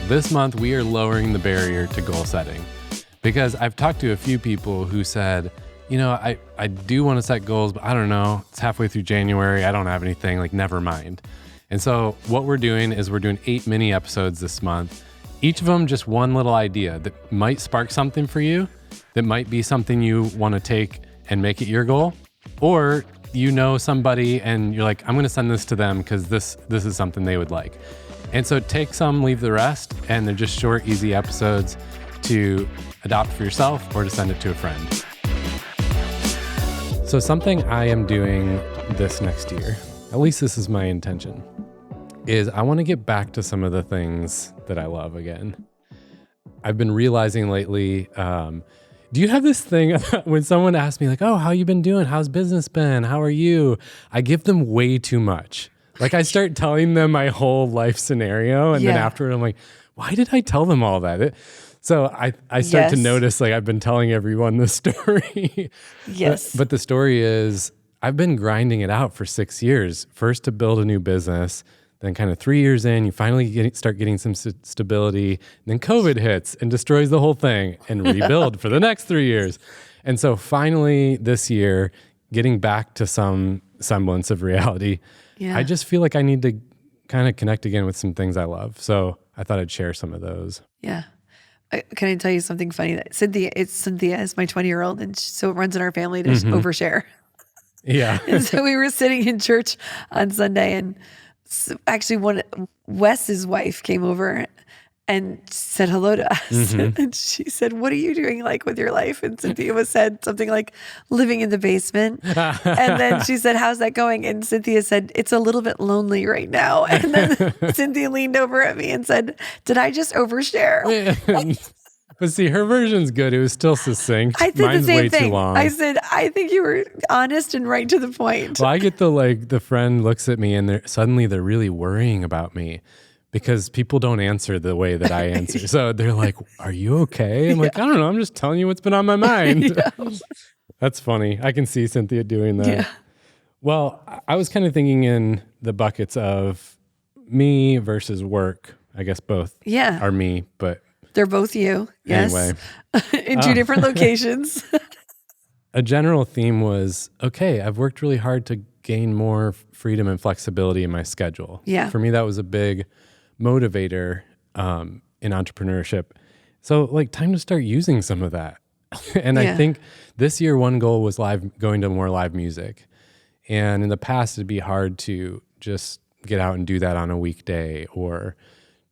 This month, we are lowering the barrier to goal setting because I've talked to a few people who said, you know, I do want to set goals, but I don't know. It's halfway through January. I don't have anything, like never mind. And so what we're doing is we're doing 8 mini episodes this month. Each of them just one little idea that might spark something for you, that might be something you want to take and make it your goal. Or you know somebody and you're like, I'm going to send this to them because this is something they would like. And so take some, leave the rest, and they're just short, easy episodes to adopt for yourself or to send it to a friend. So something I am doing this next year, at least this is my intention, is I want to get back to some of the things that I love again. I've been realizing lately, do you have this thing when someone asks me like, oh, how you been doing? How's business been? How are you? I give them way too much. Like I start telling them my whole life scenario. And then afterward, I'm like, why did I tell them all that? So I start to notice like I've been telling everyone this story. Yes. But the story is I've been grinding it out for 6 years. First to build a new business, then kind of 3 years in, you finally start getting some stability. And then COVID hits and destroys the whole thing and rebuild for the next 3 years. And so finally this year, getting back to some semblance of reality, I just feel like I need to kind of connect again with some things I love. So I thought I'd share some of those. Yeah. Can I tell you something funny? Cynthia is my 20-year-old, and so it runs in our family to overshare. Yeah. And so we were sitting in church on Sunday, and actually Wes's wife came over and said hello to us. And she said, what are you doing like with your life? And Cynthia said something like living in the basement. And then she said, how's that going? And Cynthia said, it's a little bit lonely right now. And then Cynthia leaned over at me and said, did I just overshare? But see, her version's good. It was still succinct. I said Mine's the same way thing. too long. I said, I think you were honest and right to the point. Well, I get the friend looks at me and suddenly they're really worrying about me because people don't answer the way that I answer. So they're like, are you okay? I'm like, I don't know. I'm just telling you what's been on my mind. That's funny. I can see Cynthia doing that. Yeah. Well, I was kind of thinking in the buckets of me versus work. I guess both are me, but they're both you. Yes. Anyway. In 2 different locations. A general theme was, okay, I've worked really hard to gain more freedom and flexibility in my schedule. Yeah. For me, that was a big motivator in entrepreneurship. So like time to start using some of that. And I think this year, one goal was going to more live music. And in the past, it'd be hard to just get out and do that on a weekday or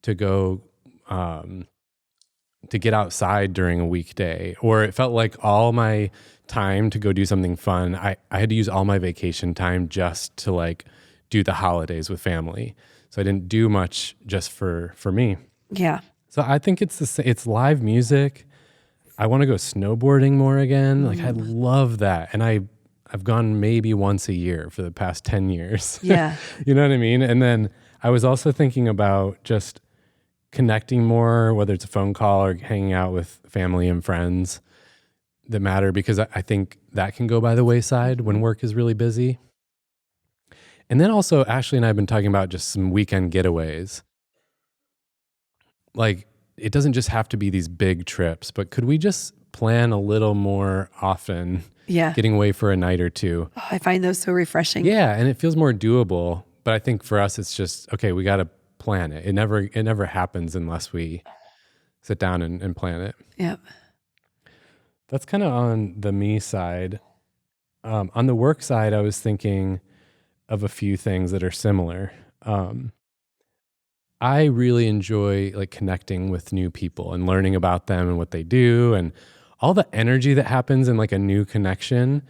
to go to get outside during a weekday, or it felt like all my time to go do something fun. I had to use all my vacation time just to like do the holidays with family. So I didn't do much just for me. Yeah. So I think it's live music. I want to go snowboarding more again. Like I love that. And I've gone maybe once a year for the past 10 years. Yeah. You know what I mean? And then I was also thinking about just connecting more, whether it's a phone call or hanging out with family and friends that matter, because I think that can go by the wayside when work is really busy. And then also Ashley and I have been talking about just some weekend getaways. Like it doesn't just have to be these big trips, but could we just plan a little more often, getting away for a night or two? Oh, I find those so refreshing. Yeah, and it feels more doable. But I think for us, it's just, okay, we got to plan it. It never happens unless we sit down and plan it. Yep. That's kind of on the me side. On the work side, I was thinking of a few things that are similar. I really enjoy like connecting with new people and learning about them and what they do and all the energy that happens in like a new connection.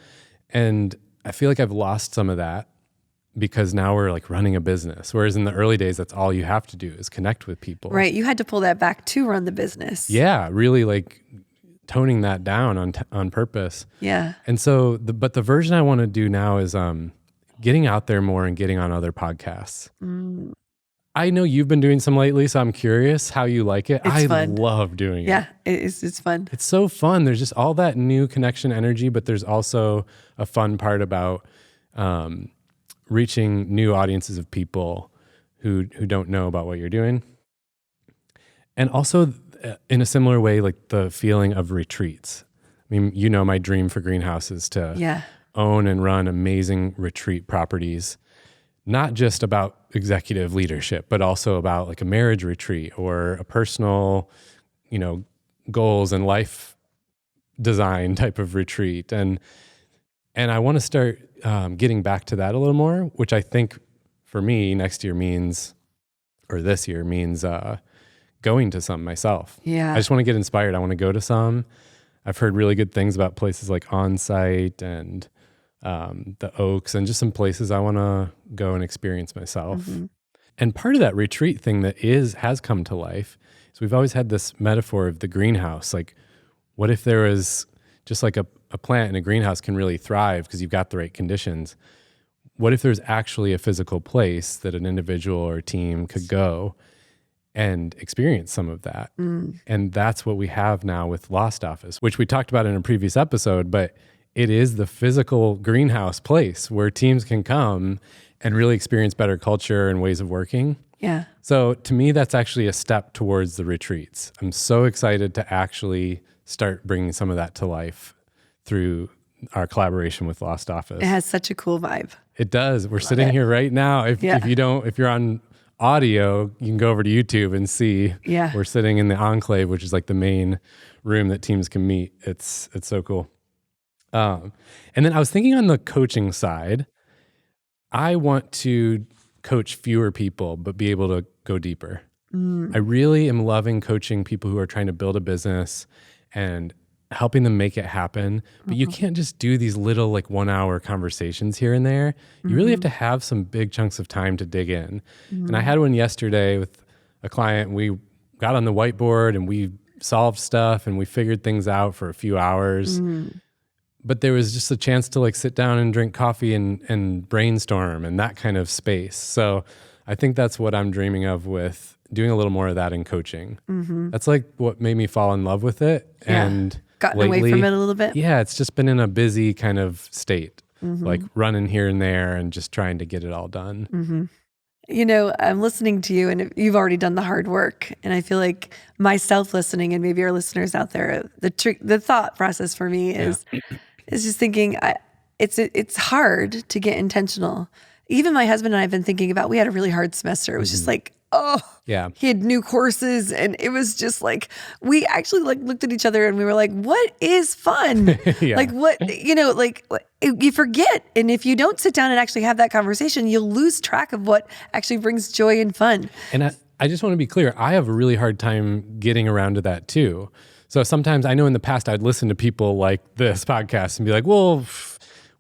And I feel like I've lost some of that because now we're like running a business. Whereas in the early days, that's all you have to do is connect with people. Right. You had to pull that back to run the business. Yeah. Really like toning that down on purpose. Yeah. And so, but the version I want to do now is getting out there more and getting on other podcasts. I know you've been doing some lately, so I'm curious how you like it. It's fun. Love doing it. Yeah, it's fun. It's so fun. There's just all that new connection energy, but there's also a fun part about reaching new audiences of people who don't know about what you're doing. And also in a similar way, like the feeling of retreats. I mean, you know, my dream for Greenhouse is to own and run amazing retreat properties, not just about executive leadership, but also about like a marriage retreat or a personal, you know, goals and life design type of retreat. And I want to start getting back to that a little more, which I think for me next year means, or this year means going to some myself. Yeah. I just want to get inspired. I want to go to some. I've heard really good things about places like Onsite and the Oaks and just some places I want to go and experience myself. Mm-hmm. And part of that retreat thing that has come to life is we've always had this metaphor of the greenhouse. Like, what if there was just like a plant in a greenhouse can really thrive because you've got the right conditions? What if there's actually a physical place that an individual or a team could go and experience some of that? And that's what we have now with Lost Office, which we talked about in a previous episode, but it is the physical greenhouse place where teams can come and really experience better culture and ways of working. Yeah. So to me, that's actually a step towards the retreats. I'm so excited to actually start bringing some of that to life through our collaboration with Lost Office. It has such a cool vibe. It does. We're sitting here right now. If you're on audio, you can go over to YouTube and see. Yeah. We're sitting in the Enclave, which is like the main room that teams can meet. It's so cool. And then I was thinking on the coaching side, I want to coach fewer people, but be able to go deeper. I really am loving coaching people who are trying to build a business and helping them make it happen. But you can't just do these little like 1 hour conversations here and there. You really have to have some big chunks of time to dig in. And I had one yesterday with a client. We got on the whiteboard and we solved stuff and we figured things out for a few hours. But there was just a chance to like sit down and drink coffee and brainstorm and that kind of space. So I think that's what I'm dreaming of with doing a little more of that in coaching. That's like what made me fall in love with it. Yeah. And gotten lately, away from it a little bit. Yeah, it's just been in a busy kind of state, like running here and there and just trying to get it all done. You know, I'm listening to you and you've already done the hard work. And I feel like myself listening and maybe our listeners out there, the thought process for me is just thinking it's hard to get intentional. Even my husband and I have been thinking about, we had a really hard semester. It was just like, he had new courses and it was just like, we actually like looked at each other and we were like, what is fun? Like what, you know, like you forget. And if you don't sit down and actually have that conversation, you'll lose track of what actually brings joy and fun. And I just want to be clear. I have a really hard time getting around to that too. So sometimes I know in the past I'd listen to people like this podcast and be like, well,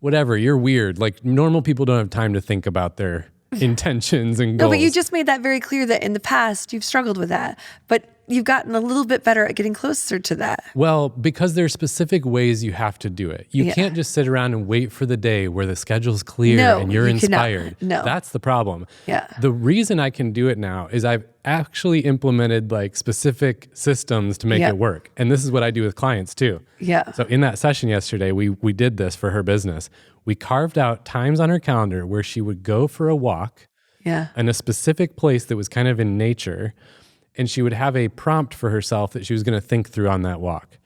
whatever, you're weird. Like normal people don't have time to think about their intentions and goals. No, but you just made that very clear that in the past you've struggled with that, but you've gotten a little bit better at getting closer to that. Well, because there's specific ways you have to do it. You can't just sit around and wait for the day where the schedule's clear and you're inspired. No. That's the problem. Yeah. The reason I can do it now is I've actually implemented like specific systems to make it work. And this is what I do with clients too. Yeah. So in that session yesterday, we did this for her business. We carved out times on her calendar where she would go for a walk in a specific place that was kind of in nature. And she would have a prompt for herself that she was going to think through on that walk.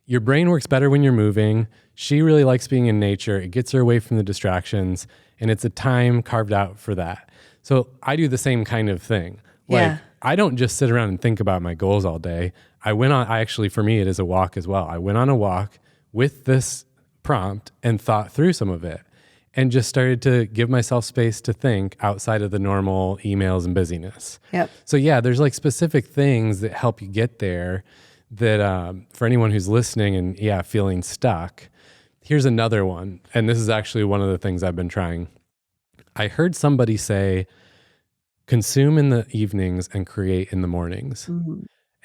Your brain works better when you're moving. She really likes being in nature. It gets her away from the distractions. And it's a time carved out for that. So I do the same kind of thing. Like I don't just sit around and think about my goals all day. For me, it is a walk as well. I went on a walk with this prompt and thought through some of it and just started to give myself space to think outside of the normal emails and busyness. So there's like specific things that help you get there that for anyone who's listening and feeling stuck, here's another one. And this is actually one of the things I've been trying. I heard somebody say, consume in the evenings and create in the mornings.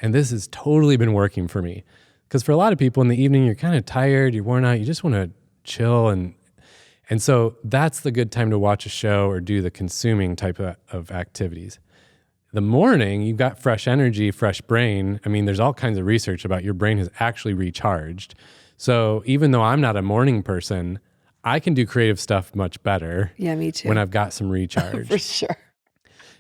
And this has totally been working for me. Because for a lot of people in the evening, you're kind of tired, you're worn out, you just want to chill. And so that's the good time to watch a show or do the consuming type of activities. The morning, you've got fresh energy, fresh brain. I mean, there's all kinds of research about your brain has actually recharged. So even though I'm not a morning person, I can do creative stuff much better. Yeah, me too. When I've got some recharge. For sure.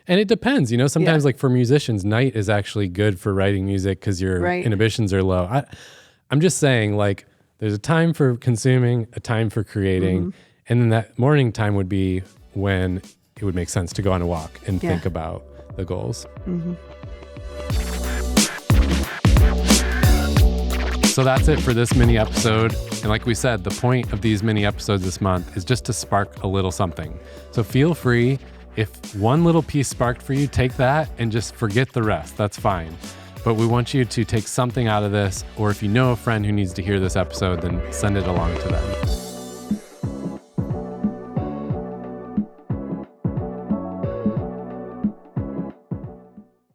And it depends, sometimes like for musicians, night is actually good for writing music because your inhibitions are low. I'm just saying, like, there's a time for consuming, a time for creating, and then that morning time would be when it would make sense to go on a walk and think about the goals. So that's it for this mini episode. And like we said, the point of these mini episodes this month is just to spark a little something. So feel free, if one little piece sparked for you, take that and just forget the rest. That's fine. But we want you to take something out of this, or if you know a friend who needs to hear this episode, then send it along to them.